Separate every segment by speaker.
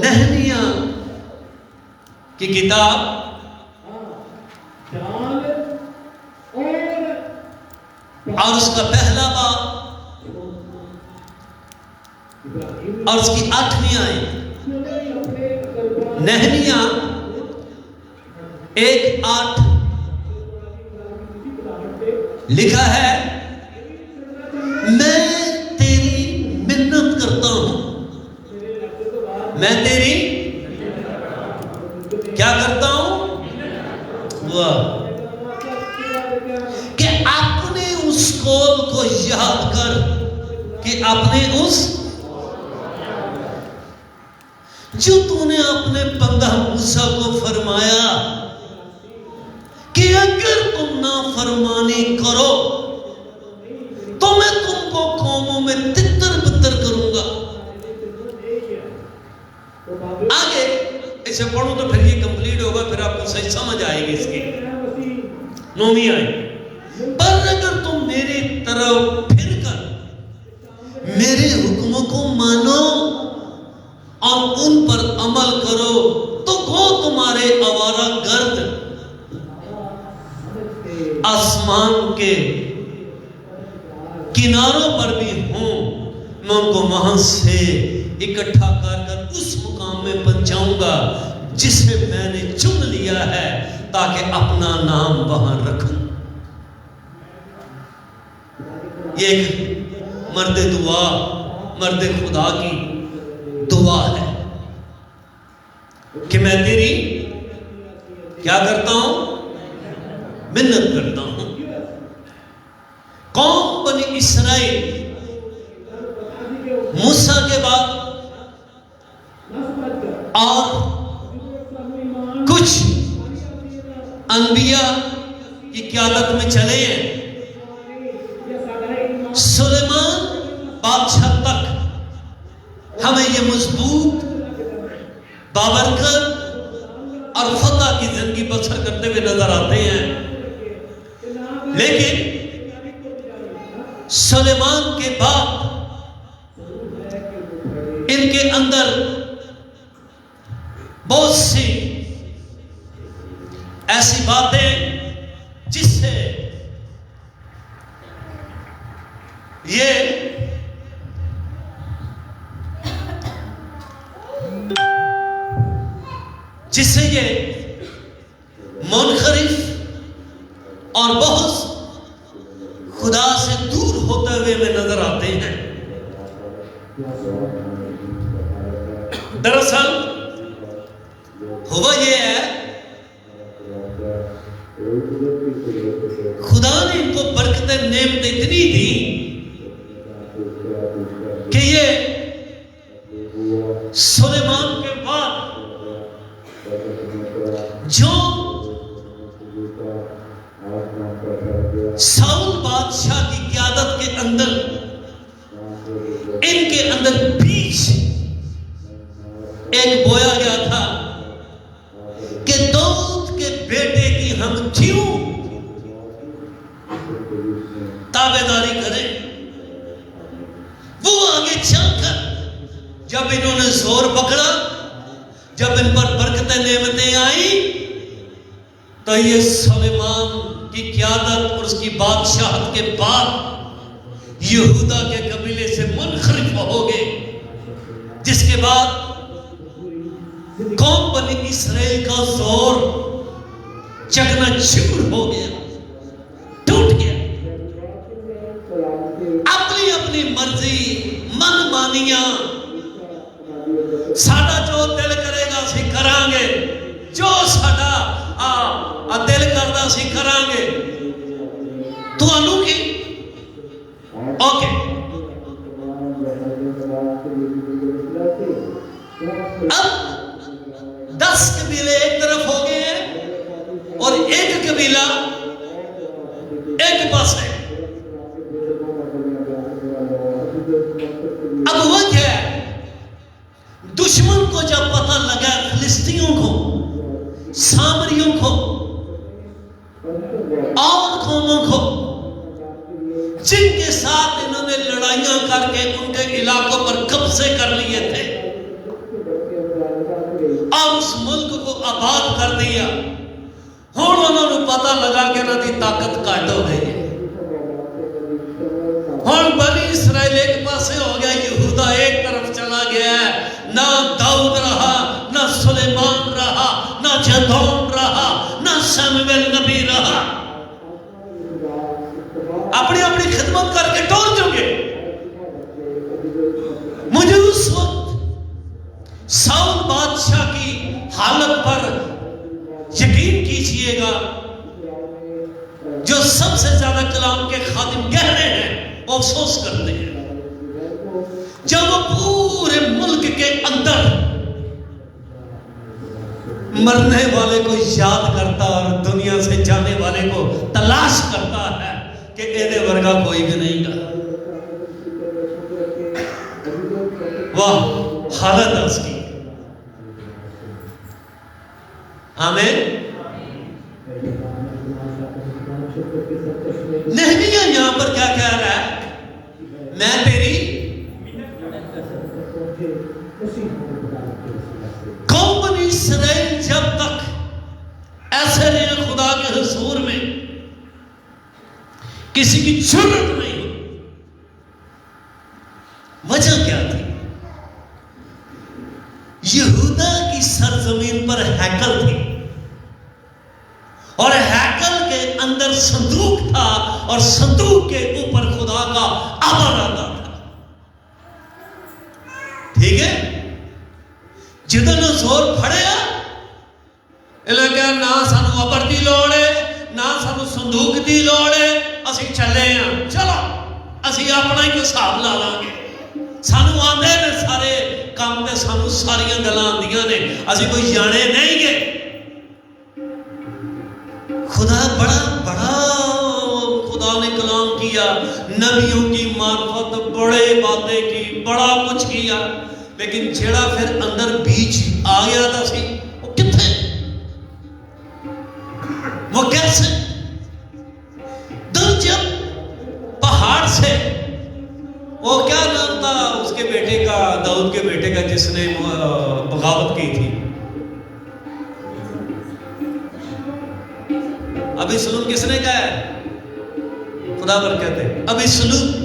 Speaker 1: نہمیہ کی کتاب اور اس کا پہلا باب اور اس کی 8ویں آیت۔ نہمیہ 1:8 لکھا ہے، میں تیری منت کرتا ہوں، میں تیری کیا کرتا ہوں؟ واہ، کہ اپنے اس قول کو یاد کر، کہ اپنے اس جو تو نے اپنے بندہ موسیٰ کو فرمایا کہ اگر تم نافرمانی کرو تو میں تم کو قوموں میں تتر بتر کروں گا۔ آگے اسے پڑھو تو پھر یہ کمپلیٹ ہوگا، پھر آپ کو صحیح سمجھ آئے گی اس کی 9ویں آیت۔ پر اگر تم میری طرف پھر کر میرے حکموں کو مانو اور ان پر عمل کرو تو وہ تمہارے آوارہ گرد آسمان کے کناروں پر بھی ہوں، میں ان کو وہاں سے اکٹھا کر اس مقام میں پہنچاؤں گا جسے میں نے چن لیا ہے تاکہ اپنا نام وہاں رکھوں۔ یہ ایک مرد دعا، مرد خدا کی دعا ہے کہ میں تیری کیا کرتا ہوں؟ منت کرتا ہوں۔ قوم بنی اسرائیل موسیٰ کے بعد اور کچھ انبیاء کی قیادت میں چلے ہیں، سلیمان بادشاہ تک ہمیں یہ مضبوط، بابرکت اور فتح کی زندگی بسر کرتے ہوئے نظر آتے ہیں۔ لیکن سلیمان کے بعد ان کے اندر بہت سی ایسی باتیں جس سے یہ منحرف اور بہت خدا سے دور ہوتے ہوئے میں نظر آتے ہیں۔ دراصل ہوا یہ ہے، خدا نے ان کو برکتیں نعمتیں اتنی دی کہ یہ سلیمان کے بعد جو ساؤل بادشاہ کی قیادت کے اندر ان کے اندر بیج ایک بویا گیا تھا کہ داؤد کے بیٹے کی ہم کیوں تابعداری کریں۔ وہ آگے چل کر جب انہوں نے زور پکڑا، جب ان پر برکتیں نعمتیں آئیں، تو یہ سلیمان کی قیادت اور اس کی بادشاہت کے بعد یہودا کے قبیلے سے منحرف ہو گئے، جس کے بعد قوم بنی اسرائیل کا زور چکنا چور ہو گیا، ٹوٹ گیا۔ اپنی اپنی مرضی، من مانیاں، ساڈا جو دل کرے گا اسی کران گے، جو ساڈا دل کردا اسی کران گے۔ تو انو کی اوکے، اب 10 قبیلے ایک طرف ہو گئے ہیں اور ایک قبیلہ ایک پاس ہے۔ اب وہ کیا ہے؟ دشمن کو جب پتہ لگا، فلسطینیوں کو، سامریوں کو اور قوموں کو جن کے ساتھ انہوں نے لڑائیاں کر کے ان کے علاقوں پر قبضے کر لیے آباد کر دیا. ہوں انہوں نے پتہ لگا کہ انہوں کی طاقت گھٹ ہو گئی ہے. ہوں بنی اسرائیل ایک پاسے ہو گیا, یہودا ایک طرف چلا گیا ہے. نہ داؤد رہا, نہ سلیمان رہا, نہ جدون رہا, نہ سمویل نبی رہا. اپنی اپنی خدمت کر کے ٹور چکے. مجھے اس وقت ساؤل بادشاہ کی حالت پر یقین کیجئے گا, جو سب سے زیادہ کلام کے خادم کہہ رہے ہیں وہ افسوس کرتے ہیں. جب وہ پورے ملک کے اندر مرنے والے کو یاد کرتا اور دنیا سے جانے والے کو تلاش کرتا ہے کہ ایدے ورگا کوئی بھی نہیں گا. واہ حالت ہے اس کی. آمین. نہمیہ یہاں پر کیا کہہ رہا ہے؟ میں تیری قوم بنی اسرائیل جب تک ایسے رہے خدا کے حضور میں کسی کی جرت نہیں ہوئی. وجہ کیا تھی؟ یہودا کی سرزمین پر ہیکل تھی اور ہیکل کے اندر صندوق تھا اور صندوق کے اوپر خدا کا عمل آتا تھا. ٹھیک ہے. جدن زور پھڑیا انہیں کہا نہ سانو عبر دی لوڑ ہے, نہ سانو صندوق دی لوڑ ہے, اسی چلے ہیں, چلو اسی اپنا ہی حساب لا لیں گے. سانو آندے نے سارے کام تے سانو ساریاں گلاں آندیاں نے, اسی کوئی جانے نہیں گے. خدا بڑا خدا نے کلام کیا, نبیوں کی معرفت, بڑے باتیں کی, بڑا کچھ کیا, لیکن جیڑا پھر اندر بیچ آ گیا تھا سی وہ کتنے, وہ کیسے؟ در جب پہاڑ سے وہ کیا نام تھا اس کے بیٹے کا, داؤد کے بیٹے کا, جس نے بغاوت کی تھی, ابھی سلوم کس نے کہا ہے؟ خدا پر کہتے ہیں ابھی سلوم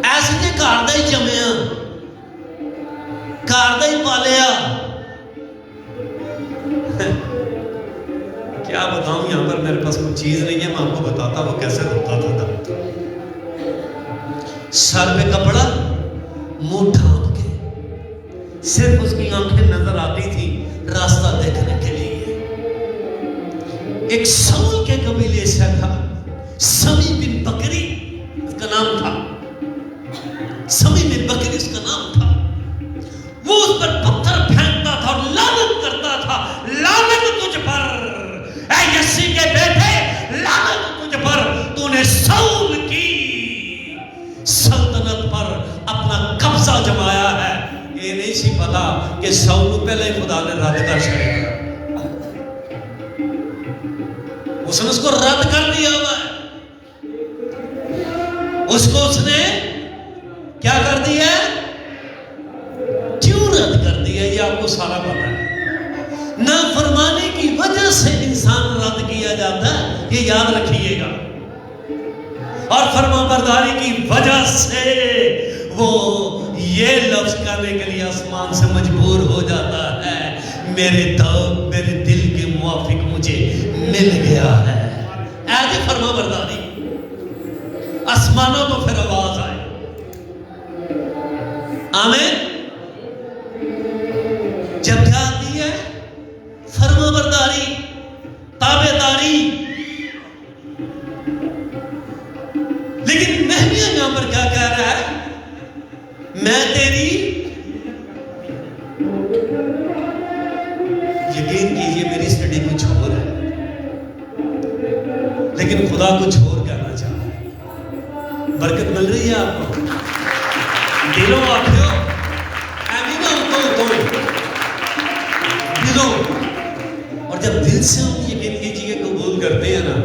Speaker 1: ایسے کہ کار دا ہی جمعیا, کار دا ہی پالیا. کیا بتاؤں, یہاں پر میرے پاس کوئی چیز نہیں ہے, میں آپ کو بتاتا وہ کیسے ہوتا تھا. سر پہ کپڑا, منہ ڈھانپ کے, صرف اس کی آنکھیں نظر آتی تھی راستہ دیکھنے کے لیے. ایک سول کے قبیلے سے تھا, سمی بن بکری اس کا نام تھا, سمی بن بکری اس کا نام تھا. وہ اس پر پتھر پھینکتا تھا اور لعنت کرتا تھا, لعنت تجھ پر اے یسی کے بیٹے, لعنت تجھ پر, تو نے سول کی سلطنت پر اپنا قبضہ جمایا ہے. یہ نہیں سی پتا کہ سول پہلے خدا نے رد کر چھڑے, اس نے اس کو رد کر دیا ہوا ہے. اس کو اس نے کیا کر دیا ہے؟ کیوں رد کر دیا یہ آپ کو سارا پتا ہے. نافرمانی کی وجہ سے انسان رد کیا جاتا ہے, یہ یاد رکھیے گا. اور فرما برداری کی وجہ سے وہ یہ لفظ کرنے کے لیے آسمان سے مجبور ہو جاتا ہے, میرے دل کے موافق مجھے مل گیا ہے. ایسے فرما برداری آسمانوں کو پھر آواز آئے. آمین. جب کیا آتی ہے فرما برداری, تابعداری. لیکن نہمیہ یہاں پر کیا کہہ رہا ہے؟ میں تیری, یقین کیجئے میری اسٹڈی کچھ اور ہے, لیکن خدا کچھ اور کہنا چاہتا ہے. برکت مل رہی ہے آپ کو؟ دلوں آخو ایمی نہ ہوتا دلوں, اور جب دل سے ہم یقین کیجئے قبول کرتے ہیں نا,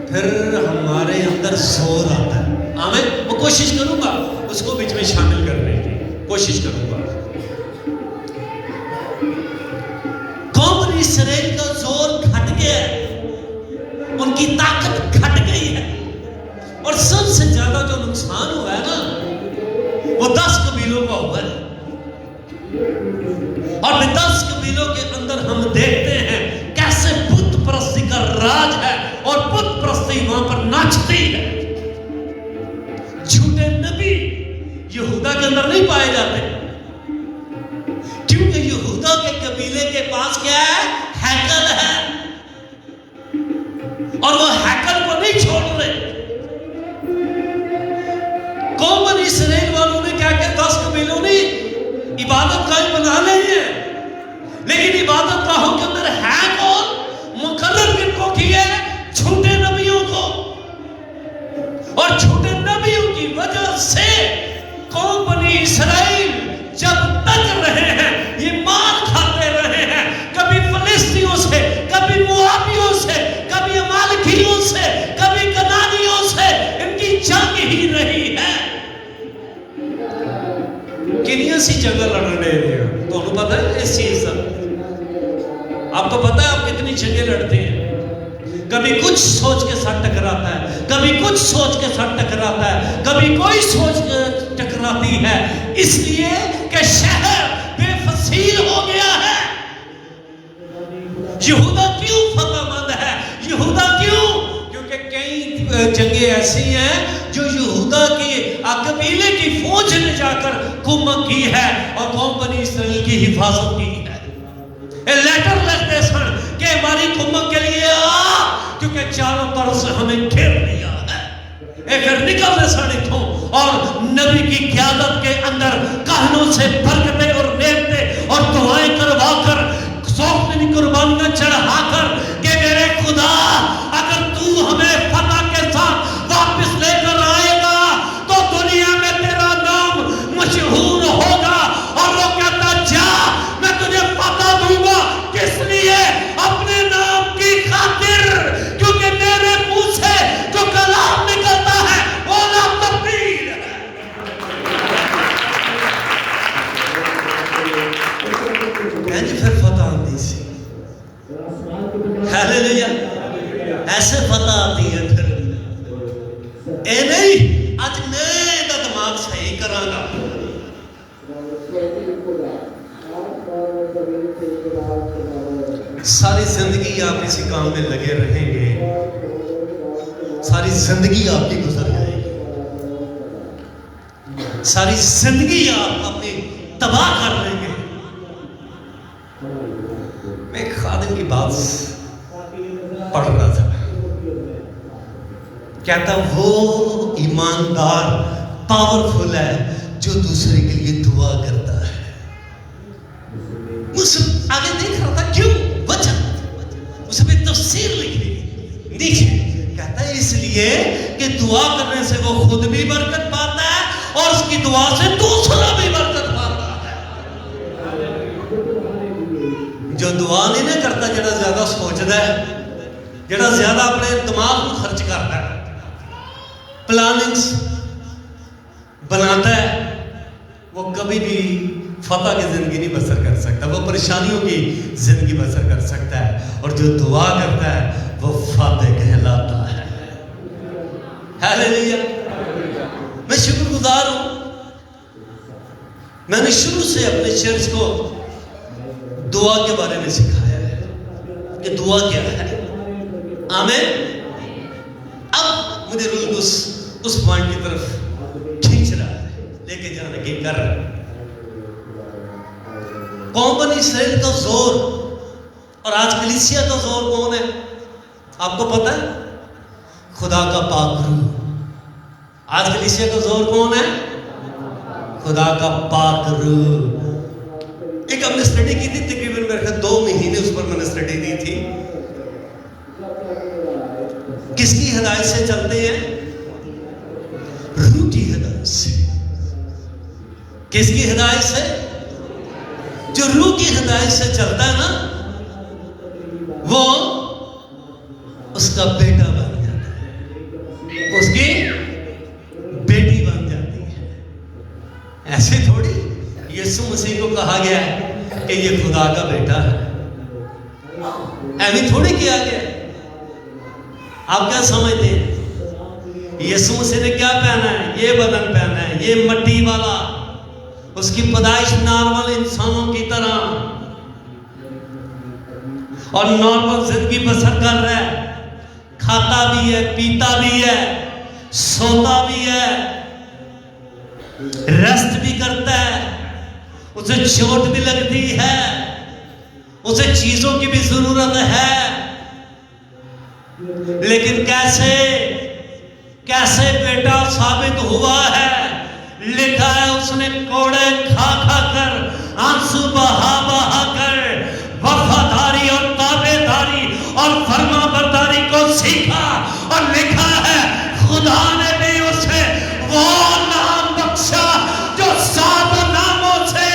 Speaker 1: پھر ہمارے اندر زور آتا ہے. آمین. وہ کوشش کروں گا اس کو بیچ میں شامل کرنے کی کوشش کروں گا. اسرائیل کا زور گھٹ گیا ہے، ان کی طاقت گھٹ گئی ہے، اور سب سے زیادہ جو نقصان ہوا ہے نا وہ 10 قبیلوں کا ہوا ہے۔ اور 10 قبیلوں کے اندر ہم دیکھتے ہیں کیسے بت پرستی کا راج ہے، اور بت پرستی وہاں پر ناچتی ہے۔ جھوٹے نبی یہودا کے اندر نہیں پائے جاتے، کیونکہ یہودا کے قبیلے کے پاس کیا ہے؟ ہیکل ہے، اور وہ ہیکل کو نہیں چھوڑ رہے۔ قوم بنی اسرائیل والوں نے کیا کہ 10 قبیلوں نے عبادت گاہ بنا لی ہے، لیکن عبادت گاہوں کے اندر ہے کون؟ مقرر کن کو کیے؟ جھوٹے نبیوں کو۔ اور جھوٹے نبیوں کی وجہ سے قوم بنی اسرائیل جب تک رہے ہیں یہ مار کھاتے رہے ہیں، کبھی فلسطینیوں سے، کبھی موابیوں سے، کبھی امالیکیوں سے، کبھی کنانیوں سے، ان کی جنگ ہی رہی ہے۔ کنیا سی جگہ لڑنے دیا تو انہوں پتہ ہے اس چیز کا؟ آپ کو پتہ ہے آپ کتنی جنگیں لڑتے ہیں؟ کبھی کچھ سوچ کے ساتھ ٹکراتا ہے، کبھی کچھ سوچ کے ساتھ ٹکراتا ہے، کبھی کوئی سوچ کے ٹکراتی ہے، اس لیے کہ شہر بے فصیل ہو گیا ہے۔ یہودا کیوں فتح مند ہے؟ یہودا کیوں؟ کیونکہ کئی جنگیں ایسی ہیں جو یہودا کی قبیلے کی فوج نے جا کر کمک کی ہے اور قوم بنی اسرائیل کی حفاظت کی ہے۔ لیٹر لکھتے سن کہ ہماری کمک کے لیے آ، کیونکہ چاروں طرف سے ہمیں گھیر لیا ہے۔ پھر نکلتے سن اتھوں، اور نبی کی قیادت کے اندر کہنوں سے برکتیں اور نعمتیں اور دعائیں کروا کر، سوکھنی قربانیاں چڑھا کر کہ میرے خدا اگر تو ہمیں فتح کے ساتھ واپس لے کر آئے گا تو دنیا میں تیرا نام مشہور ہوگا۔ اور وہ کہتا جا میں تجھے فتح دوں گا، کس لیے؟ اپنے نام کی خاطر، کیونکہ میرے منہ سے جو کلام نکلتا ہے وہ لا تبدیل ہے۔ پھر فتح آتی سی، ہیلیلویا، ایسے فتح آتی ہے۔ پھر اے نہیں آج میں دا دماغ صحیح کراں گا، ساری زندگی آپ اسی کام میں لگے رہیں گے، ساری زندگی آپ کی گزر جائے گی، ساری زندگی آپ اپنی تباہ کر لیں گے۔ میں ایک خادم کی بات پڑھ رہا تھا، کہتا وہ ایماندار پاورفل ہے جو دوسرے کے لیے دعا کرتا ہے۔ مجھ سے آگے دیکھ رہا تھا کیوں وجہ، اسے بھی تفسیر لکھی نیچے کہتا ہے اس لیے کہ دعا کرنے سے وہ خود بھی برکت پاتا ہے اور اس کی دعا سے دوسرا بھی برکت پاتا ہے۔ جو دعا نہیں نہ کرتا، جڑا زیادہ سوچتا ہے، جڑا زیادہ اپنے دماغ کو خرچ کرتا ہے، پلاننگز بناتا ہے، وہ کبھی بھی فتح کی زندگی نہیں بسر کر سکتا، وہ پریشانیوں کی زندگی بسر کر سکتا ہے، اور جو دعا کرتا ہے وہ فاتح کہلاتا ہے۔ ہیلیلویا، میں شکر گزار ہوں، میں نے شروع سے اپنے چرچ کو دعا کے بارے میں سکھایا ہے کہ دعا کیا ہے۔ آمین۔ اب مجھے روح اس پوائنٹ کی طرف کھینچ رہا ہے، لے کے جانے کی کر رہا ہے۔ قوم بنی اسرائیل کا زور اور آج کلیسیا کا زور کون ہے؟ آپ کو پتہ ہے؟ خدا کا پاک روح۔ آج کلیسیا کا زور کون ہے؟ خدا کا پاک روح۔ ایک ہم نے اسٹڈی کی تھی، تقریباً میرے خیال 2 مہینے اس پر میں نے اسٹڈی دی تھی۔ کس کی ہدایت سے چلتے ہیں؟ روح کی ہدایت سے۔ کس کی ہدایت سے؟ جو روح کی ہدایت سے چلتا ہے نا، وہ اس کا بیٹا بن جاتا ہے، اس کی بیٹی بن جاتی ہے۔ ایسے تھوڑی یسوع مسیح کو کہا گیا ہے کہ یہ خدا کا بیٹا ہے۔ ایویں تھوڑی کیا گیا. آپ کیا سمجھتے ہیں؟ یسوع مسیح نے کیا پہنا ہے؟ یہ بدن پہنا ہے، یہ مٹی والا، اس کی پیدائش نارمل انسانوں کی طرح اور نارمل زندگی بسر کر رہا ہے. کھاتا بھی ہے، پیتا بھی ہے، سوتا بھی ہے، ریسٹ بھی کرتا ہے. اسے چوٹ بھی لگتی ہے، اسے چیزوں کی بھی ضرورت ہے. لیکن کیسے بیٹا ثابت ہوا ہے؟ لکھا ہے اس نے کوڑے کھا کھا کر، آنسو بہا بہا کر وفاداری اور تابع داری اور فرما برداری کو سیکھا. اور لکھا ہے خدا نے بھی اسے وہ نام بخشا جو سات ناموں سے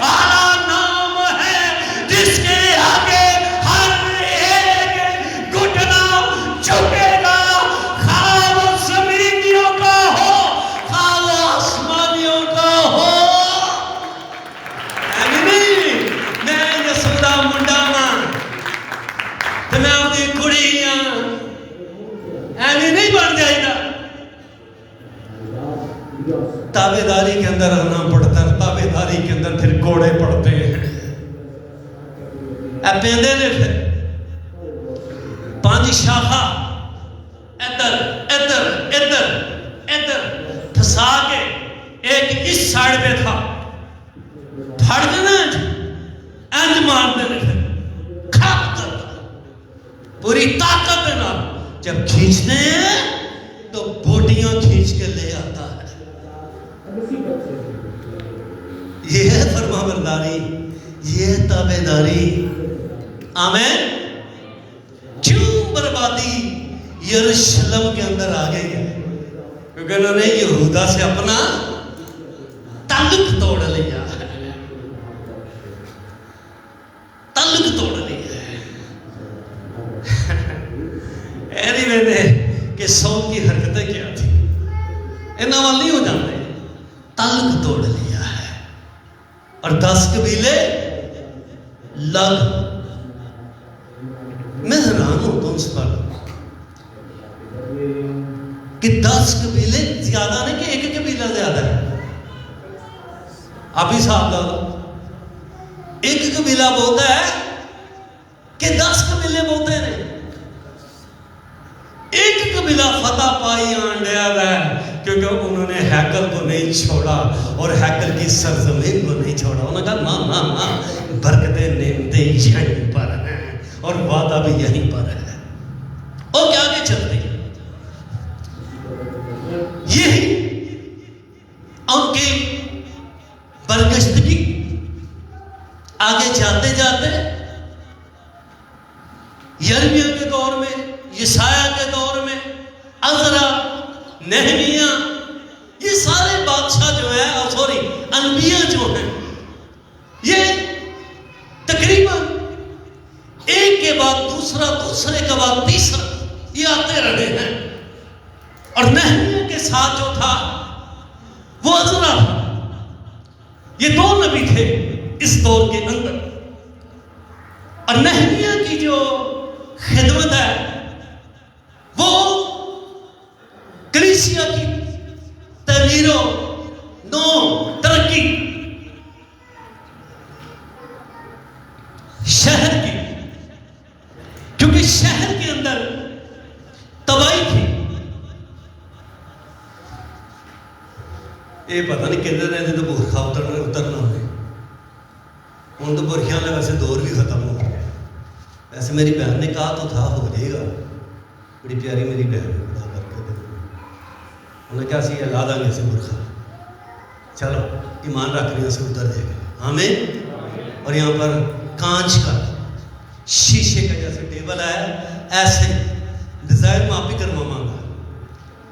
Speaker 1: اعلیٰ نام ہے، جس کے آگے ہر ایک گھٹنا جھکے گا، خواہ وہ زمینیوں کا ہو خواہ وہ آسمانیوں کا ہو. نہیں میں یسوع دا منڈا ہاں تے میں اپنی کڑی ہاں، ایویں نہیں بن جائے گا. تابع داری کے اندر رہنا پڑتا ہے. تابع داری کے اندر پھر کوڑے پڑتے ہیں. اے پیندے نے پھر 5 شاخا ادھر ادھر ادھر ادھر پھسا کے ایک اس سائڈ پہ تھا، پھڑ کے نا انج مارتے نے. پھر کھپ کرتا پوری طاقت ہے نا. جب کھینچتے ہیں تو بوٹیاں کھینچ کے لے آتا ہے. یہ ہے فرما برداری، یہ ہے تابع داری. آمین. کیوں بربادی یروشلم کے اندر آ گئی ہے؟ کیونکہ انہوں نے یہودا سے اپنا تعلق توڑ لیا ہے. تعلق توڑ لیا ہے. ایری میں کہ سو کی حرکتیں کیا تھی، انہاں وال نہیں ہو جاتے. تعلق توڑ لیا ہے. اور 10 قبیلے لگ. میں حیران ہوتا ہوں اس پر کہ 10 قبیلے زیادہ نہیں کہ ایک قبیلہ زیادہ ہے. آپ ہی صاحب دادو ایک قبیلہ بولتا ہے کہ 10 قبیلے بولتے ہیں. ایک قبیلہ فتح پائی آنڈیا ہے کیونکہ انہوں نے ہیکل کو نہیں چھوڑا اور ہیکل کی سرزمین کو نہیں چھوڑا. انہوں نے کہا نا برکتیں نعمتیں یہیں پر ہیں اور وعدہ بھی یہیں پر ہے. اور کیا آگے چلتے ہیں یہی ان کی برگشتگی. آگے جاتے جاتے یرمیہ کے دور میں، یسایہ کے دور میں، عزرا، نہمیہ، یہ سارے بادشاہ جو ہیں سوری انبیاء جو ہیں، یہ تقریباً ایک کے بعد دوسرا، دوسرے کے بعد تیسرا یہ آتے رہے ہیں. اور نہمیہ کے ساتھ جو تھا وہ عزرا تھا. یہ 2 نبی تھے اس دور کے اندر. اور نہمیہ کی جو خدمت ہے وہ کلیسیا کی تعمیر و نو ترقی، شہر کی، کیونکہ شہر کے اندر تباہی تھی. یہ پتہ نہیں کدھر رہتے تو برکھا اترنا ہوئے. ہوں تو برکھیاں نے ویسے دور بھی ختم ہو گیا. ویسے میری بہن نے کہا تو تھا ہو جائے گا. بڑی پیاری میری بہن ہے، خدا برکت دے. انہوں نے کہا سی لگا دیں گے سے برکھا. چلو ایمان رکھ رہے ہیں سے اتر جائے گا. آمین. اور یہاں پر کانچ کا شیشے کا جیسے ٹیبل ہے ایسے ڈیزائن میں آپ ہی کرواواں گا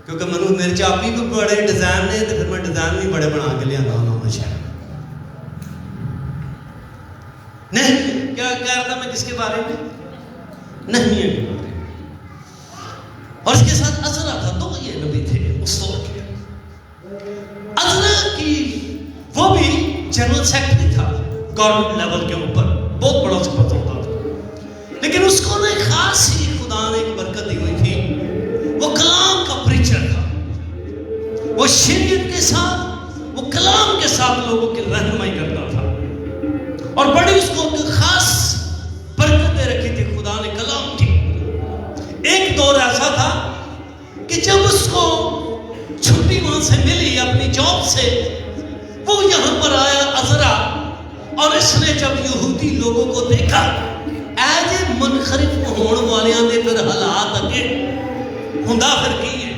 Speaker 1: کیونکہ میرے چاپی بھی بڑے ڈیزائن نے تو پھر میں ڈیزائن بھی بڑے بنا کے لیا ہوں. شاید نہیں کیا کہہ رہا تھا میں کس کے بارے میں؟ نہیں ہے کے بارے میں. اور اس کے ساتھ عزرا تھا. 2 یہ نبی تھے اس دور کے. عزرا کی وہ بھی جنرل سیکرٹری تھا گورنمنٹ لیول کے اوپر، بہت بڑا صفت ہوتا تھا. لیکن اس کو ایک خاص ہی خدا نے ایک برکت دی ہوئی تھی. وہ کلام کا پریچر تھا. وہ شریعت کے ساتھ، وہ کلام کے ساتھ لوگوں کی رہنمائی کرتا تھا. اور بڑی اس کو خاص برکت دے رکھی تھی خدا نے کلام کی. ایک دور ایسا تھا کہ جب اس کو چھٹی وہاں سے ملی اپنی جاب سے، وہ یہاں پر آیا عذرا، اور اس نے جب یہودی لوگوں کو دیکھا ایجے منخرف ہون والیاں دے پھر حالات اگے ہوندا پھر کی ہے.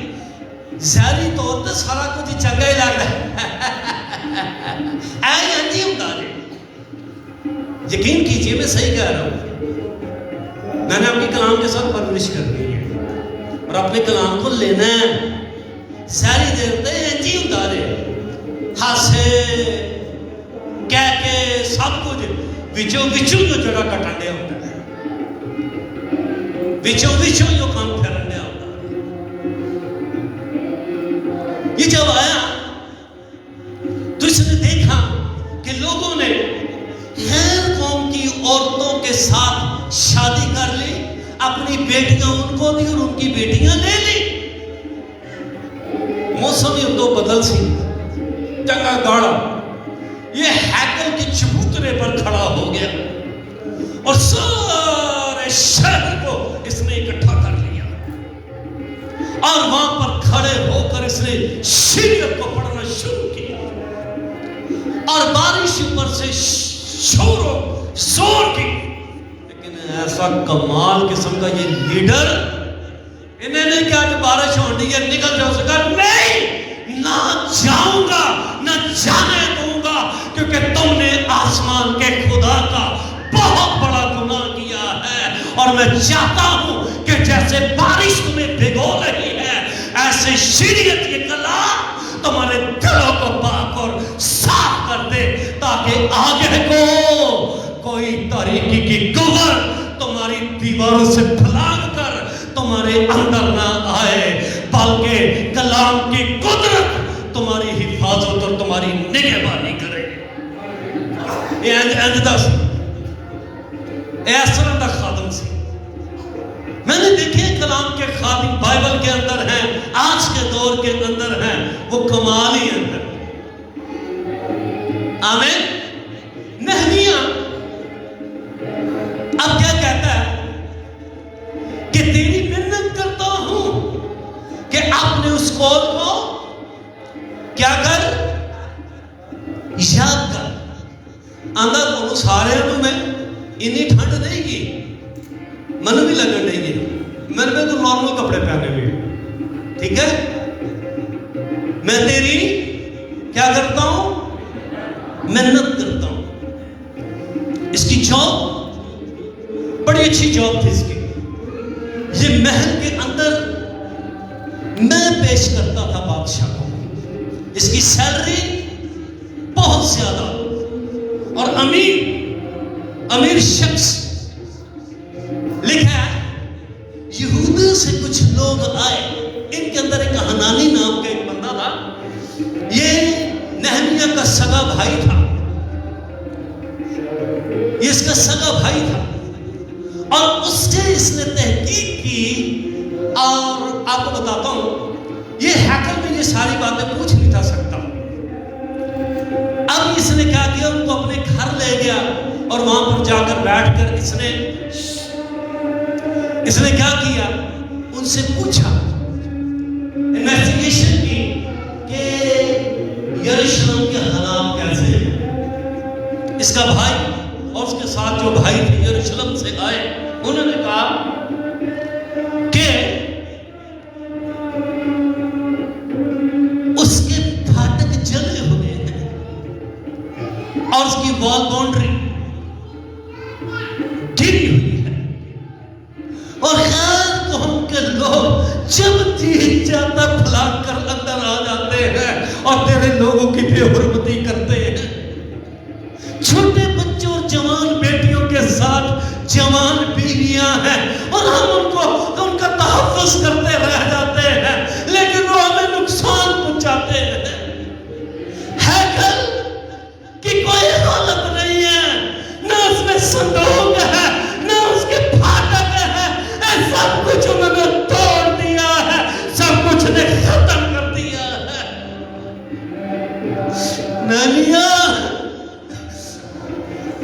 Speaker 1: ظاہری طور تے سارا کچھ چنگا ہی لگدا ہے. انج ہی ہوندا ہے. یقین کیجئے میں صحیح کہہ رہا ہوں. میں نے اپنے کلام کے ساتھ پرورش کرنی ہے اور اپنے کلام کو لینا ہے. ساری دیر تے انج ہی ہوندا ہے. ہاسے کہہ کے سب کچھ وچوں جو جڑا کٹن دیا ہوتا ہے، وچوں جو کام پھرن دیا ہوتا ہے. یہ جب آیا تو اس نے دیکھا کہ لوگوں نے غیر قوم کی عورتوں کے ساتھ شادی کر لی، اپنی بیٹیاں ان کو دی اور ان کی بیٹیاں لے لی. موسم ہی تو بدل سی، چنگا گاڑا یہ ہیکل کے چبوترے پر کھڑا ہو گیا اور سارے شہر کو اس نے اکٹھا کر لیا، اور وہاں پر کھڑے ہو کر اس نے شریعت کو پڑھنا شروع کیا. اور بارش اوپر سے شور کی. لیکن ایسا کمال قسم کا یہ لیڈر، انہیں نہیں کہا کہ بارش ہونے ہے نکل جاؤ. سکا نہیں، نہ جاؤں گا نہ جانے دوں گا، کیونکہ تم نے آسمان کے خدا کا بہت بڑا گناہ کیا ہے. اور میں چاہتا ہوں کہ جیسے بارش تمہیں بھگو رہی ہے، ایسے شریعت کی کلام تمہارے دلوں کو پاک اور صاف کر دے، تاکہ آگے کو کوئی تاریکی کی قوت تمہاری دیواروں سے پھلانگ کر تمہارے اندر نہ آئے، بلکہ کلام کی قدرت تمہاری حفاظت اور تمہاری نگہبانی کرے. یہ اندہ سی، اس طرح دا خادم سی. میں نے دیکھے کلام کے خادم بائبل کے اندر ہیں، آج کے دور کے اندر ہیں، وہ کمال ہی اندر. آمین. نہمیہ اب کیا کہتا ہے کہ تیری منت کرتا ہوں کہ اپنے اس قول کو کیا کر، یاد کر. اندر انہوں سارے انہوں میں انہی ٹھنڈ دے گی، من بھی لگن دے گی. میں نے تو نارمل کپڑے پہنے ہوئے، ٹھیک ہے. میں تیری کیا کرتا ہوں، محنت کرتا ہوں. اس کی جاب بڑی اچھی جاب تھی. اس کی یہ محل کے اندر میں پیش کرتا تھا بادشاہ کو. اس کی سیلری بہت زیادہ، اور امیر شخص. لکھا ہے یہودیہ سے کچھ لوگ آئے، ان کے اندر ایک حنانی نام کا ایک بندہ تھا. یہ نہمیہ کا سگا بھائی تھا، یہ اس کا سگا بھائی تھا. اور اس نے تحقیق کی، اور آپ کو بتاتا ہوں یہ ہیکل میں یہ ساری باتیں پوچھ نہیں تھا سکتا. اب اس نے کیا کیا، ان کو اپنے گھر لے گیا اور وہاں پر جا کر بیٹھ کر اس نے کیا کیا، ان سے پوچھا، انویسٹیگیشن کی کہ یروشلم کے حالات کیسے ہیں. اس کا بھائی اور اس کے ساتھ جو بھائی تھے یروشلم سے آئے، انہوں نے کہا کہ اس کے پھاٹک جلے ہوئے ہیں اور اس کی وال باؤنڈری گری ہوئی ہے، اور غیر قوم کے لوگ جب جی جاتا پھلا کر اندر آ جاتے ہیں اور تیرے لوگوں کی بے حرمتی کرتے ہیں. چھوٹے بچوں اور جوان بیٹیوں کے ساتھ جوان بیویاں ہیں، اور ہم ان کا تحفظ کرتے رہ جاتے ہیں، لیکن وہ ہمیں نقصان پہنچاتے ہیں. ہیکل کی کوئی حالت نہیں ہے، نہ اس میں صندوق ہے، نہ اس کے پھاٹے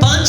Speaker 1: 5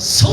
Speaker 1: 100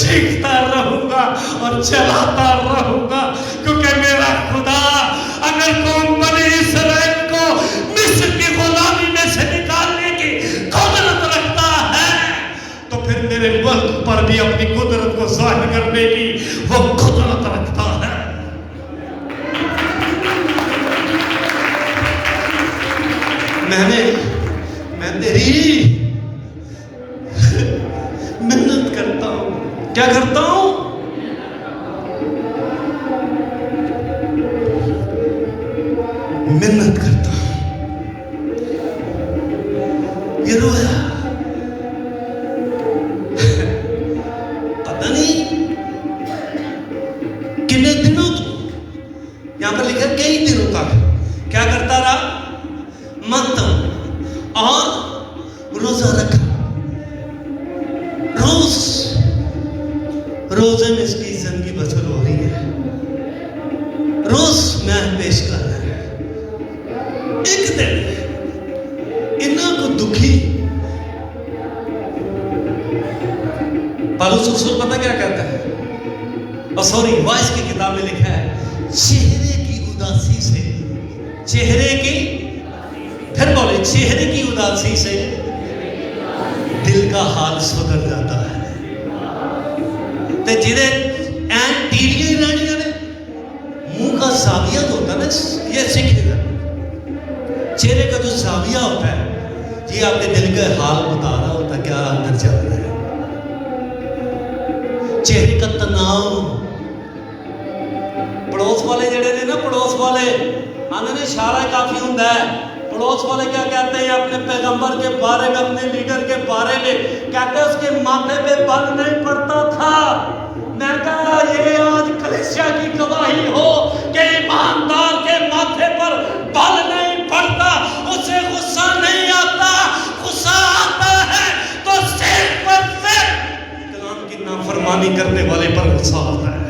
Speaker 2: چیختا رہوں گا اور چلاتا رہوں گا، کیونکہ میرا خدا اگر قوم بنی اسرائیل کو مصر کی غلامی میں سے نکالنے کی قدرت رکھتا ہے تو پھر میرے ملک پر بھی اپنی قدرت کو ظاہر کرنے کی وہ قدرت رکھتا ہے۔ میں تیری منت کرتا ہوں۔ کیا کرتا ہوں؟ منت کرتا ہوں۔ یہ رویا پتہ نہیں کتنے دنوں تو، یہاں پر لکھا کئی دنوں تک کیا کرتا رہا؟ ماتم اور روزہ رکھا۔ روزے میں اس کی زندگی بسر ہو رہی ہے، روز میں پیش کر رہا ہے۔ ایک دن انہوں کو دکھی پالوس رسول پتہ کیا کہتا ہے؟ اور سوری وائس کی کتاب میں لکھا ہے چہرے کی اداسی سے، چہرے کی، پھر بولے چہرے کی اداسی سے دل کا حال سدھر جاتا ہے۔ تے جنہیں این ٹیڑیاں ہی رہنیاں نے، منہ کا زاویہ جو ہوتا ہے نا، یہ سیکھے گا چہرے کا جو زاویہ ہوتا ہے یہ آپ کے دل کا حال بتا رہا ہوتا ہے کیا اندر چل رہا ہے۔ چہرے کا تناؤ، پڑوس والے جڑے نے نا، پڑوس والے آنے نے اشارہ کافی ہوتا ہے۔ پڑوس والے کیا کہتے ہیں اپنے پیغمبر کے بارے میں، اپنے لیڈر کے بارے میں؟ کہتے ہیں اس کے ماتھے پہ بل نہیں پڑتا تھا۔ میں کہا یہ آج کلیسیا کی گواہی ہو کہ ایماندار کے ماتھے پر بل نہیں پڑتا، اسے غصہ نہیں آتا، غصہ آتا ہے تو صرف اور صرف کلام کی نافرمانی کرنے والے پر غصہ آتا ہے۔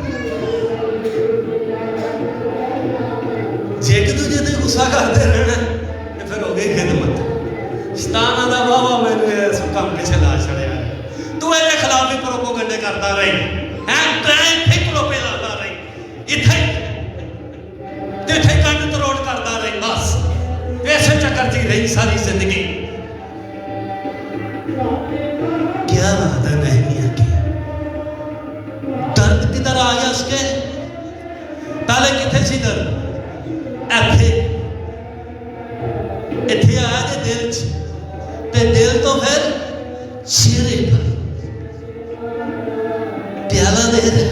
Speaker 2: جے کہ تجھے دے غصہ کرتے رہنا پھر ہو گئی خدمت۔ شیطان آدھا بابا میں نے سب کام کے چلا چھڑیا ہے، تو میرے خلاف بھی پروپیگنڈے کرتا رہی ہیں، ٹرین فکروں پہ لاتا رہی، اتھے کنڈ تروڑ کرتا رہی، بس ایسے چکر چی رہی ساری زندگی۔ کیا بات ہے نہمیہ کی؟ درد کدھر آیا اس کے؟ پہلے کتھے سی درد؟ اتھے آیا کہ دل تے دل تو پھر چہرے پر پیالہ دے رہا ہے،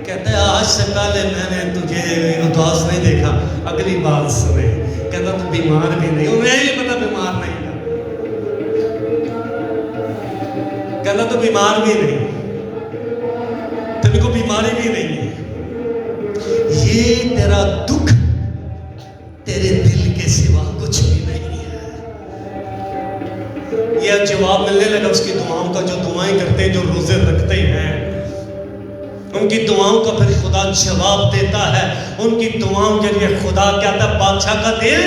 Speaker 2: کہتا ہے آج سے پہلے میں نے تجھے اداس نہیں دیکھا۔ اگلی بات سنے، کہتا تو بیمار بھی نہیں، انہیں ہی پتا بیمار نہیں تھا، کہتا تو بیمار بھی نہیں، تم کو بیماری بھی نہیں ہے، یہ تیرا دکھ تیرے دل کے سوا کچھ بھی نہیں ہے۔ یہ جواب ملنے لگا اس کی دعاؤں کا، جو دعائیں کرتے ہیں، جو روزے رکھتے ہیں، ان کی دعاؤں کا پھر خدا جواب دیتا ہے۔ ان کی دعاؤں کے لیے خدا کہتا ہے بادشاہ کا دل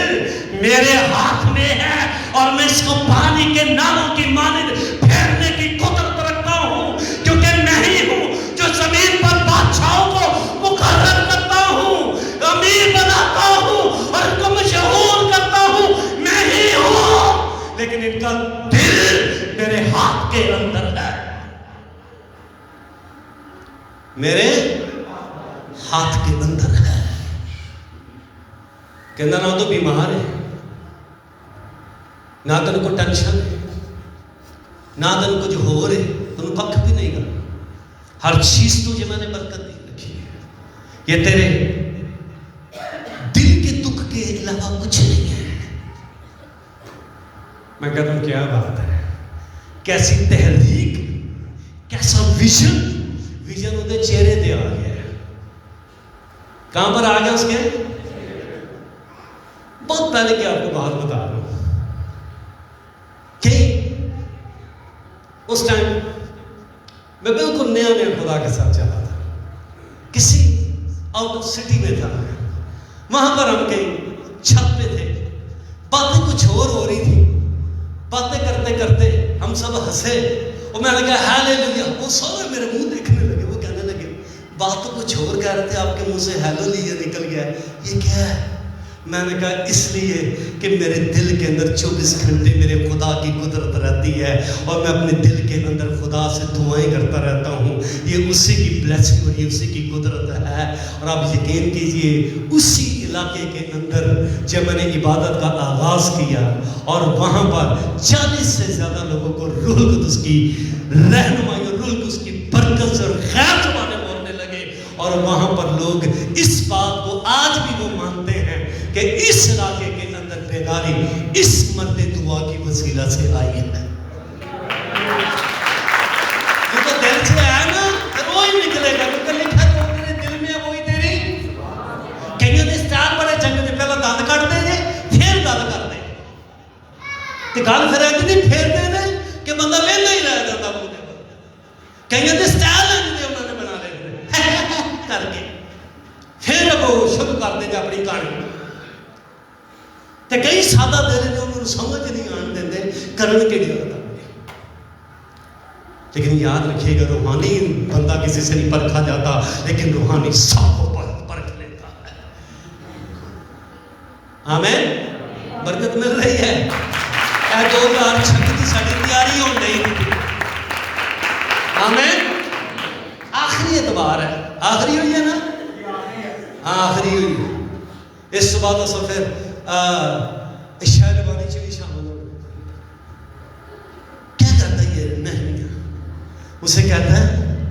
Speaker 2: میرے ہاتھ میں ہے اور میں اس کو پانی کے نالوں کی مانند پھیرنے کی قدرت رکھتا ہوں، کیونکہ میں ہی ہوں جو زمین پر بادشاہوں کو مقرر کرتا ہوں، امیر بناتا ہوں اور ان کو مشہور کرتا ہوں، میں ہی ہوں، لیکن ان کا دل میرے ہاتھ کے اندر ہے، میرے ہاتھ کے اندر ہے۔ کہنا نہ تو بیمار ہے، نہ تو ان کو ٹینشن ہے، نہ تو ان کو جو ہو رہے ان کو کھ بھی نہیں گا، ہر چیز تجھے میں نے برکت دی رکھی ہے، یہ تیرے دل کے دکھ کے علاوہ کچھ نہیں ہے۔ میں کہتا ہوں کیا بات ہے، کیسی تحریک، کیسا ویژن انہیں چہرے دے آ گیا ہے۔ کہاں پر آ گیا اس کے؟ بہت پہلے کہ آپ کو بات بتا رہا ہوں کہ اس ٹائم میں بالکل نیا خدا کے ساتھ چلا تھا، کسی آؤٹ آف سٹی میں تھا، وہاں پر ہم کہیں چھت پہ تھے، باتیں کچھ اور ہو رہی تھی، باتیں کرتے کرتے ہم سب ہنسے اور میں نے کہا ہاللیلویا، وہ سارے میرے منہ دیکھ کچھ اور کہہ رہے تھے, آپ کے منہ سے ہیلو لیے نکل گیا, یہ کیا ہے؟ میں نے کہا اس لیے کہ میرے دل کے اندر 24 گھنٹے میرے خدا کی قدرت رہتی ہے, اور میں اپنے دل کے اندر خدا سے دعائیں کرتا رہتا ہوں. یہ اسی کی بلیسنگ اور یہ اسی کی قدرت ہے. اور آپ یقین کیجئے اسی علاقے کے اندر جب میں نے عبادت کا آغاز کیا اور وہاں پر 40 سے زیادہ لوگوں کو روح القدس کی رہنمائی اور روح القدس کی برکت سے اور خیر زبانیں بولنے لگے, اور وہاں پر لوگ اس بات کو آج بھی وہ مانتے ہیں کہ اس علاقے کے اندر بیداری اس مرد دعا کی وسیلہ سے آئی ہے. جو تو دل سے آیا نا تو وہی نکلے گا, کیونکہ لکھا جو میرے دل میں ہے وہی تیری. کہیں نے سٹار بڑے چنگ دے, پہلا دند کٹ دے جے پھر گل کر دے, تے گل پھر اتنی پھیر دے نے کہ بندہ ویلا ہی رہ جاتا منہ دے پر. کہیں نے سٹائل انج انہوں نے بنا لے کر کے پھر وہ شروع کر دے اپنی کہانی. تے کئی سادہ دل نے انہوں سمجھ نہیں آن دے کرن کے لیے ہوتا. لیکن یاد رکھیے گا روحانی بندہ کسی سے نہیں پرکھا جاتا, لیکن روحانی سب کو پرکھ لیتا ہے. آمین. برکت مل رہی ہے. اے 2026 کی ساری تیاری ہو رہی ہے. آمین. آخری اتوار ہے, آخری ہوئی ہے نا, آخری ہوئی. اس کے بعد اصل پھر شاید بانی چلی شامل ہو. کیا کہتا ہے یہ نہمیہ؟ اسے کہتا ہے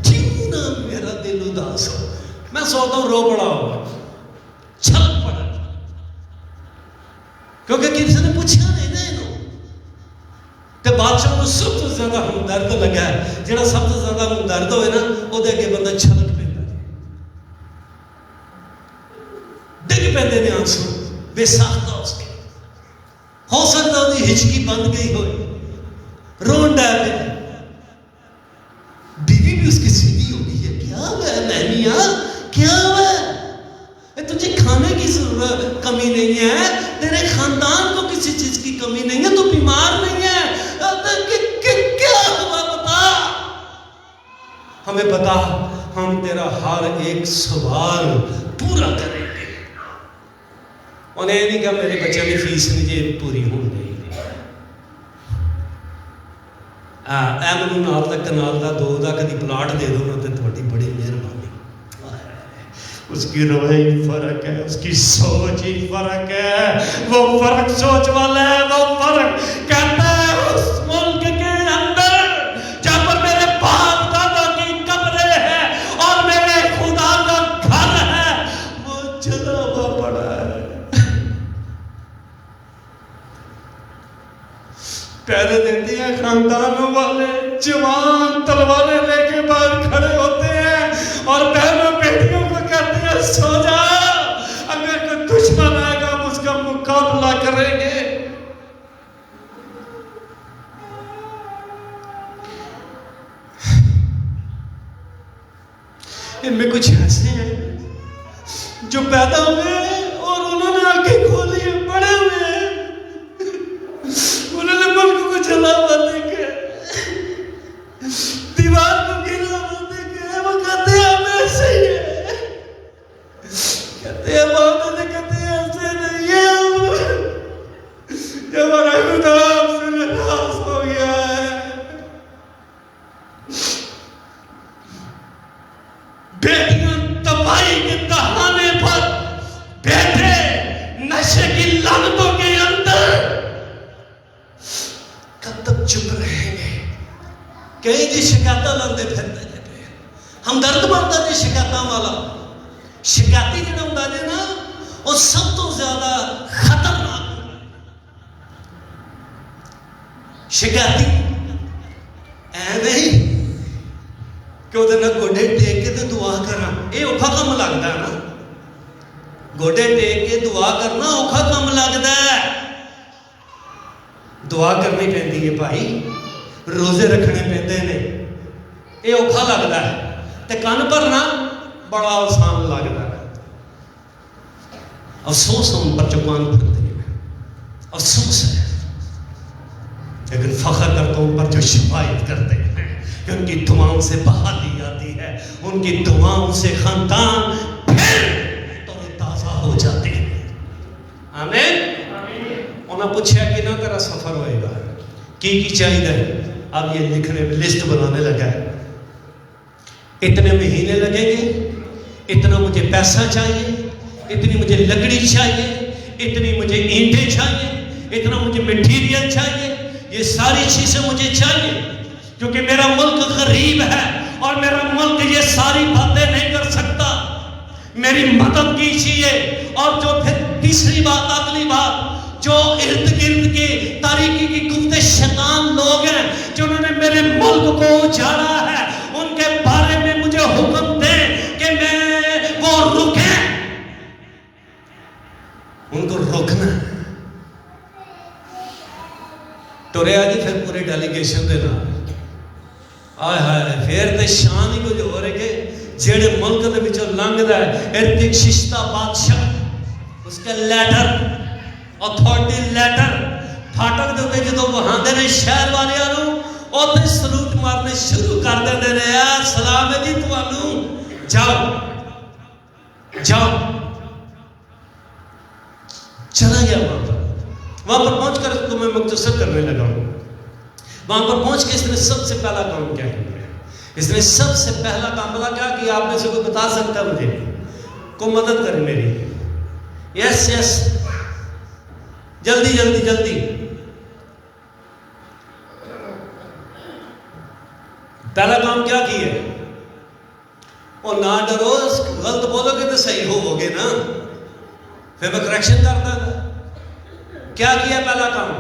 Speaker 2: کیوں نہ میرا دل اداس ہو. میں سوچتا ہوں رو پڑا ہوگا, چھلک پڑا, کیونکہ کسی نے پوچھا نہیں نا انہوں. تے بادشاہ کو سب سے زیادہ ہمدرد لگا ہے. جہاں سب سے زیادہ ہمدرد ہوئے نا وہ دے کے بندہ چھلک پہنتا ہے, ڈگ پہنتے نے آنسو بے ساختہ اس کے. ہو سکتا ہے ہچکی بند گئی ہوئے, رون ڈال پہ. بیوی بھی اس کی سیدھی ہو گئی ہے. کیا ہوا ہے نہمیہ, کیا ہوا ہے؟ تجھے کھانے کی ضرورت کمی نہیں ہے, تیرے خاندان کو کسی چیز کی کمی نہیں ہے, تو بیمار نہیں ہے. کیا ہوا بتا, ہمیں بتا, ہم تیرا ہر ایک سوال پورا کریں گے. انہیں نہیں کہا میرے بچے کی فیس نہیں پوری ہو گئی. اے منو نال دا کنال دا 2 دا کدی پلاٹ دے دو نا تے تہاڈی بڑی مہربانی. اس کی روی فرق ہے, اس کی سوچ ہی فرق ہے. وہ فرق سوچ والا ہے, وہ فرق کہتا ہے اس ملک کے اندر جہاں پر میرے باپ دادا کی قبریں ہیں اور میرے خدا کا گھر ہے, وہ جلا ہوا پڑا ہے. پہلے دیتی ہیں خاندانوں والے جوان تلواریں لے کے باہر کھڑے ہوتے ہیں اور بہنوں بیٹیوں کو کہتے ہیں سو جا, اگر کوئی دشمن آئے گا ہم اس کا مقابلہ کریں گے. ان میں کچھ ایسے ہیں جو پیدا ہوئے اور انہوں نے آنکھیں کھولی ہیں, بڑے ہوئے ہیں, انہوں نے ملک کو جلا ہوا دیکھا, دیوار کو گرا ہوا دیکھا. وہ کہتے ہیں ہم ایسے ہی ہیں, کہتے ہیں باپ دادا کہتے ہیں ایسے نہیں ہے, جب ہمارا خدا ہم سے ناراض ہو گیا ہے. بیٹیاں تباہی کے دہانے پر بیٹھے نشے کی لعنتوں کے اندر کب تک چپ رہیں گے؟ کئی جی شکایتاں لندے پھرتے جے پہ, ہمدرد بنتا جی شکایتاں والا. شکایتی جڑا ہوندا جے نا وہ سب تو زیادہ خطرناک ہوندا ہے. شکایتی اے نہیں کہ وہ نہ گوڈے ٹیک کے تے دعا کرنا, یہ اوکھا کم لگتا ہے نا. گوڈے ٹیک کے دعا کرنا اوکھا کم لگتا ہے. دعا کرنی پہنتی ہے بھائی, روزے رکھنے پہنتے ہیں, یہ اوکھا لگتا ہے. تے کان بھرنا بڑا آسان لگتا ہے. افسوس ہم پر جو کان بھرتے ہیں, افسوس ہے. لیکن فخر کرتا ہوں پر جو شفایت کرتے ہیں کہ ان کی دعاؤں سے بحالی آتی ہے. ان کی دعاؤں سے خاندان پھر تر تازہ ہو جاتے ہیں. آمین. انہوں پوچھا کہ نہ تیرا سفر ہوئے گا کی چاہیے. اب یہ لکھنے میں لسٹ بنانے لگا ہے. اتنے مہینے لگیں گے, اتنا مجھے پیسہ چاہیے, اتنی مجھے لکڑی چاہیے, اتنی مجھے اینٹیں چاہیے, اتنا مجھے مٹیریل چاہیے, یہ ساری چیزیں مجھے چاہیے کیونکہ میرا ملک غریب ہے اور میرا ملک یہ ساری باتیں نہیں کر سکتا. میری مدد کیجیے. اور جو پھر تیسری بات, اگلی بات, جو ارد گرد کے تاریکی کی گفت شیطان لوگ ہیں جنہوں نے میرے ملک کو اجاڑا ہے, ان کے بارے میں مجھے حکم دیں کہ میں وہ رکیں. ان کو روکنا ہے. ٹوریا جی پھر پورے ڈیلیگیشن دے نام آئے ہائے پھر تے شان ہی کچھ ہو رہے کہ جیڑے ملک دے بچوں لنگدا ہے ارتک ششتہ بادشاہ اس کے لیٹر اتھارٹی لیٹر پھاٹک دے تے جدوں وہاندے نے شہر والیاں نوں اوتھے سلوٹ مارنے شروع کر دیندے نے. سلام ہے جی تانوں, جاؤ جاؤ. چلا گیا وہاں پر پہنچ کر اس کو میں مختصر کرنے لگا ہوں. وہاں پر پہنچ کے اس نے سب سے پہلا کام کیا کیا. اس نے سب سے پہلا کام کیا کہ آپ میں سے کوئی بتا سکتا ہے مجھے, کو مدد کرے میری. یس یس, جلدی جلدی جلدی. پہلا کام کیا کیا ہے؟ اور نہ ڈرو, غلط بولو گے تو صحیح ہو گے نا, پھر میں کریکشن کرتا تھا. کیا کیا پہلا کام؟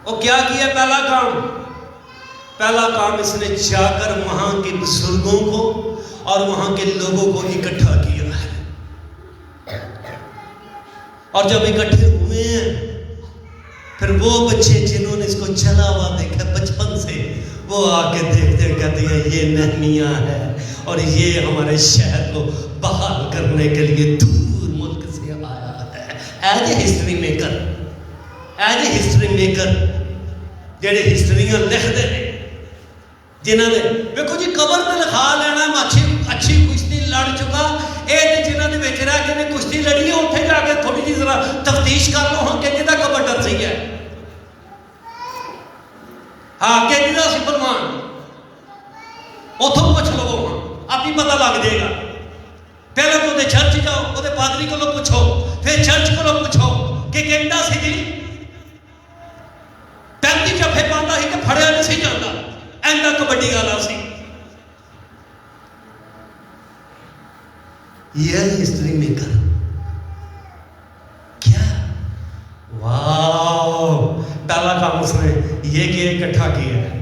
Speaker 2: اور کیا کیا پہلا کام؟ پہلا کام اس نے جا کر وہاں کے بزرگوں کو اور وہاں کے لوگوں کو اکٹھا کیا ہے. اور جب اکٹھے ہوئے ہیں پھر وہ بچے جنہوں نے اس کو چلا ہوا دیکھا بچپن سے, وہ آ کے دیکھتے کہتے ہیں یہ نہمیاں ہے اور یہ ہمارے شہر کو بحال کرنے کے لیے دور ملک سے آیا ہے. As a history maker, as a history maker جڑے ہسٹریاں لکھتے ہیں جنہوں نے دیکھو جی قبر تے لکھا لینا اچھی کشتی لڑ چکا, یہ جنہوں نے بچ رہا کہ کشتی لڑی ہے اتنے جا کے تھوڑی جی ذرا تفتیش کر لو ہاں کہ جہاں قبر ڈر سی ہے. ہاں کہ جہاں سی فرمان اتوں پوچھ لو, ہاں آپ ہی پتہ لگ جائے گا. پہلے تو چرچ جاؤ, وہ پادری کو پوچھو, پھر چرچ کو پوچھو کہ کہنا سی جی 35 جفے پاتا ہی تو پھڑیا نہیں سی جاتا, اینا کبڈی والا سی. یہ ہسٹری میکر کیا واو. پہلا کام اس نے یہ کہ اکٹھا کیا ہے.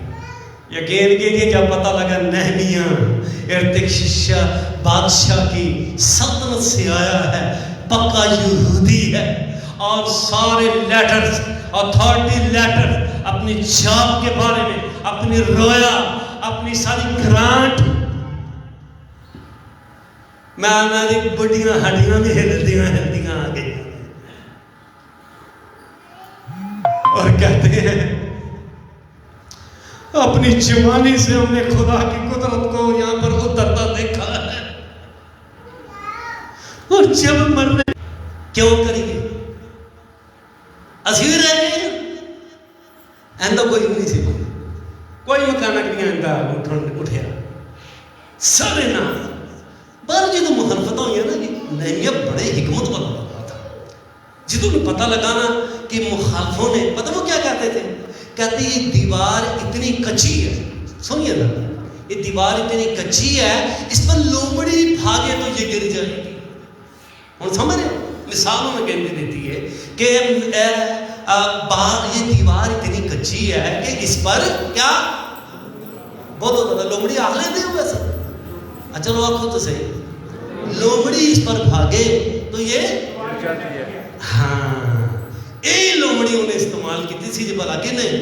Speaker 2: یقین کیجیے جب پتہ لگا نہمیاں ارتکششہ بادشاہ کی سلطنت سے آیا ہے, پکا یہودی ہے, اور سارے لیٹرز اتھارٹی لیٹر اپنی جاب کے بارے میں, اپنی رویا, اپنی ساری گرانٹ, میں میری بڑیاں ہڈیاں بھی ہلدیاں آ گئی اور کہتے ہیں اپنی جوانی سے ہم نے خدا کی قدرت کو یہاں پر اترتا دیکھا ہے, اور جب مرنے کیوں کریں گے اسی رہ گئے ایندہ کوئی نہیں سی, کوئی مکانک نہیں آئندہ اٹھیا سارے نام پر جدو مخالفت ہوئی ہے نا کہ نہیں یہ بڑے حکمت والا لگا تھا. جدو نے پتہ لگانا کہ مخالفوں نے پتہ وہ کیا کہتے تھے, کہتے یہ دیوار اتنی کچی ہے, سنیے نا, یہ دیوار اتنی کچی ہے اس پر لومڑی بھاگے تو یہ گر جائے گی. ہم سمجھ رہے مثالوں میں کہتے دیتی ہے کہ یہ دیوار اتنی کچی ہے کہ اس پر کیا بہت زیادہ لومڑی آگ لیتے ہو ویسے. اچھا لو آنکھوں تو صحیح, لومڑی اس پر بھاگے تو یہ ہاں یہ لومڑی انہیں استعمال کی تھی سی بلا کہ نہیں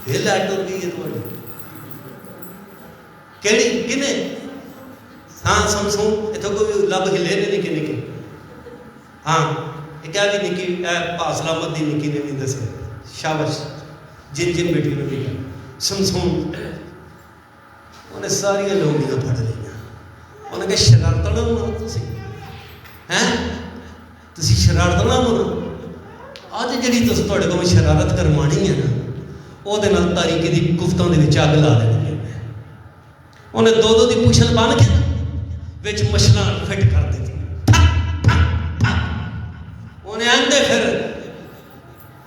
Speaker 2: یہ لائٹ ہو گئی ہے تمہاری کیڑی کنے ہاں سمسون اتو کوئی لب ہلے نے نکے نکے, ہاں یہ کیا بھی نکی پاسلامت دی نکی نے بھی دسے شابش جن بیٹی نے بھی کہا ਸਮਸੂਨ ਉਹਨੇ ਸਾਰੀਆਂ ਲੌਂਡੀਆਂ ਫੜ ਲਈਆਂ। ਉਹਨੇ ਕਿਹਾ ਸ਼ਰਾਰਤਾਂ ਨਾ ਬਣਾਓ ਤੁਸੀਂ, ਤੁਸੀਂ ਸ਼ਰਾਰਤਾਂ ਨਾ ਬਣਾਓ। ਅੱਜ ਜਿਹੜੀ ਤੁਸੀਂ ਤੁਹਾਡੇ ਕੋਲ ਸ਼ਰਾਰਤ ਕਰਵਾਉਣੀ ਹੈ ਨਾ, ਉਹਦੇ ਨਾਲ ਤਾਰੀਕੀ ਦੀ ਗੁਫਤਾਂ ਦੇ ਵਿੱਚ ਅੱਗ ਲਾ ਦੇਣੀ ਹੈ। ਉਹਨੇ ਦੋ ਦੀ ਪੁਛਲ ਬੰਨ ਕੇ ਵਿੱਚ ਮਸ਼ਲਾਂ ਫਿੱਟ ਕਰ ਦਿੱਤੀ। ਉਹਨੇ ਆਂਦੇ ਫਿਰ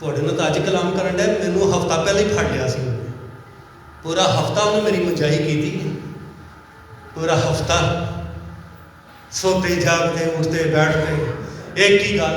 Speaker 2: ਤੁਹਾਡੇ ਨਾਲ ਤਾਂ ਅੱਜ ਕਲਾਮ ਕਰਨ ਡਿਆ, ਮੈਨੂੰ ਹਫਤਾ ਪਹਿਲਾਂ ਹੀ ਫੜ ਲਿਆ ਸੀ ਉਹਨੇ। ਪੂਰਾ ਹਫਤਾ ਉਹਨੇ ਮੇਰੀ ਮਜਾਈ ਕੀਤੀ, ਪੂਰਾ ਹਫਤਾ ਸੋਤੇ ਜਾਗਦੇ ਉੱਠਦੇ ਬੈਠਦੇ ਇੱਕ ਹੀ ਗੱਲ,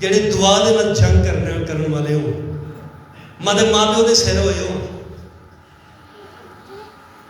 Speaker 2: ਜਿਹੜੇ ਦੁਆ ਦੇ ਨਾਲ ਜੰਗ ਕਰਨ ਵਾਲੇ ਹੋ, ਮਦਦ ਮਾਂ ਪਿਓ ਦੇ ਸਿਰ ਹੋਏ ਹੋ।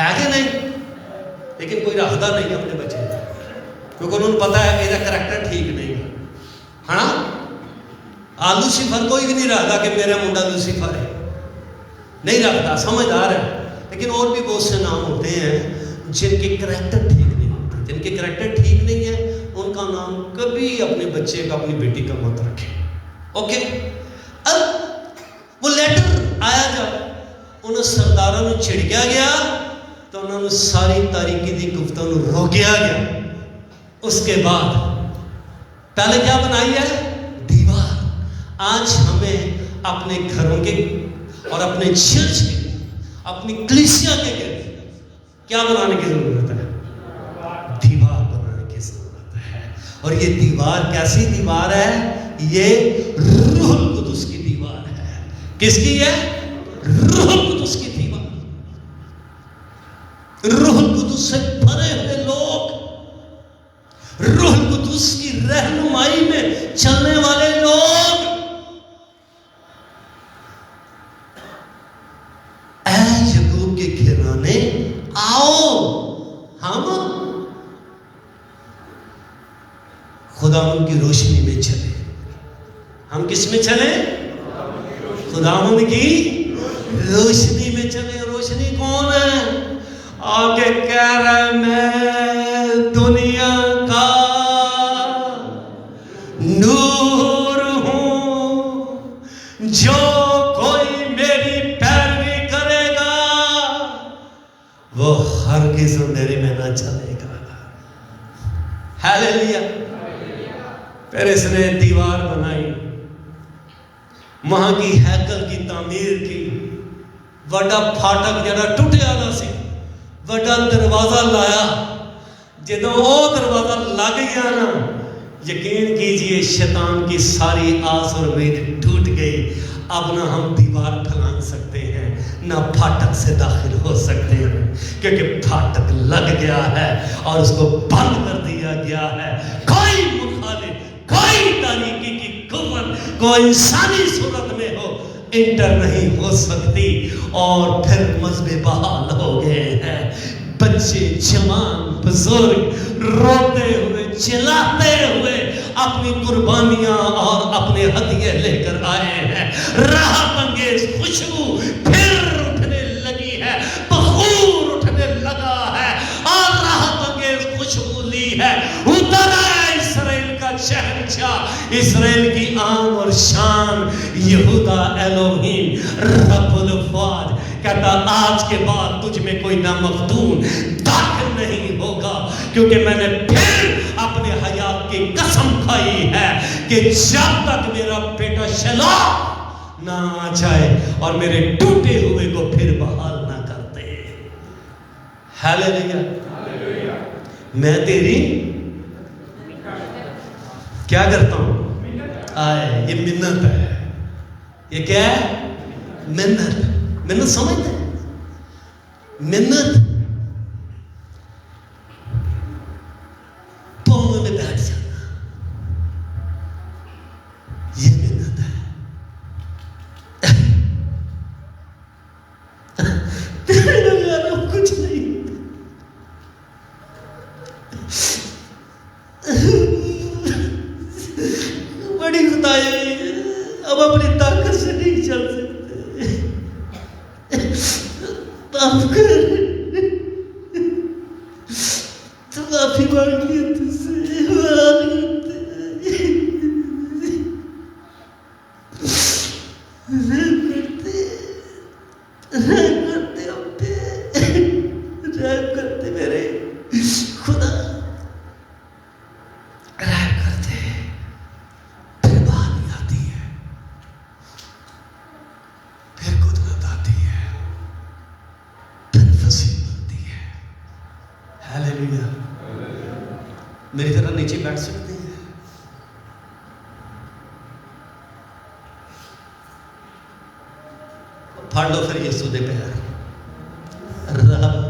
Speaker 2: ہے کہ نہیں؟ لیکن کوئی رکھتا نہیں اپنے بچے کو، کیونکہ انہوں نے پتا ہے یہ کریکٹر ٹھیک نہیں ہے نا. لوسیفر کوئی بھی نہیں رکھتا کہ میرا منڈا لوسیفر ہے، نہیں رکھتا، سمجھدار ہے. لیکن اور بھی بہت سے نام ہوتے ہیں جن کے کریکٹر ٹھیک نہیں ہوتے. جن کے کریکٹر ٹھیک نہیں ہے ان کا نام کبھی اپنے بچے کا، اپنی بیٹی کا مت رکھے. اوکے. اب وہ لیٹر آیا جب انہوں سرداروں نے چھڑکیا گیا تو انہوں نے ساری تاریکی دی گفتگو روکیا گیا. اس کے بعد پہلے کیا بنائی ہے؟ دیوار. آج ہمیں اپنے گھروں کے اور اپنے چرچ کے، اپنی کلیسیا کے گرد کیا بنانے کی ضرورت ہے؟ دیوار بنانے کی ضرورت ہے. اور یہ دیوار کیسی دیوار ہے؟ یہ روح القدس کی دیوار ہے. کس کی ہے؟ روح القدس کی دیوار. روح القدس سے بھرے ہوئے لوگ، روح القدس کی رہنمائی میں چلنے والے لوگ، اے یعقوب کے گھرانے آؤ ہم خداوند کی روشنی میں چلے. ہم کس میں چلیں؟ خداوند کی روشنی میں چلے. روشنی کون ہے؟ آگے کہہ رہا میں دنیا کا نور ہوں، جو کوئی میری پیروی کرے گا وہ ہرگز اندھیرے میں نہ چلے گا. ہیلیلویا. پھر اس نے دیوار بنائی، وہاں کی ہیکل کی تعمیر کی. وڈا پھاٹک جڑا ٹوٹیا نہ سی، وڈا دروازہ لایا. جدوں وہ دروازہ لگ گیا نا، یقین کیجئے شیطان کی ساری آس اور امید ٹوٹ گئی. اب نہ ہم دیوار پھلانگ سکتے ہیں، نہ پھاٹک سے داخل ہو سکتے ہیں، کیونکہ پھاٹک لگ گیا ہے اور اس کو بند کر دیا گیا ہے. کوئی مخالف، کوئی تاریکی کی قوت کو انسانی صورت میں ہو انٹر نہیں ہو سکتی. اور پھر مذہب بحال ہو گئے ہیں. بچے، جوان، بزرگ روتے ہوئے، چلاتے ہوئے اپنی قربانیاں اور اپنے ہدیے لے کر آئے ہیں. راحت انگیز خوشبو پھر اٹھنے لگی ہے، بخور اٹھنے لگا ہے اور راحت انگیز خوشبو لی ہے. اتر آیا اسرائیل کا شہنشاہ، اسرائیل کی آن اور شان، یہودا ایلوہیم رب الافواج. کہتا آج کے بعد تجھ میں کوئی نامفتون داخل نہیں ہوگا، کیونکہ میں نے پھر اپنے حیات کی قسم کھائی ہے کہ جب تک میرا بیٹا شیلہ نہ آ جائے اور میرے ٹوٹے ہوئے کو پھر بحال نہ کر دے. ہیلیلویا. میں تیری کیا کرتا ہوں؟ آئے. یہ منت ہے. یہ کیا ہے؟ منت. منت سمجھتے ہیں؟ منت پاؤں میں بیٹھ جانا، یہ منت ہے. تیرے بغیر اب کچھ نہیں. بڑی خدائی، اب اپنی طاقت سے نہیں چل سکتے. معاف کر، تو معافی مانگی ہے تجھ سے. رحم کرتے میرے خدا، رحم کرتے. پھر بہانی آتی ہے، پھر قدرت آتی ہے، پھر فصیح بنتی ہے. ہیلیلویا. میری طرح نیچے بیٹھ سکتے ہیں؟ پھاڑ لو پھر یسوع دے پیر. رب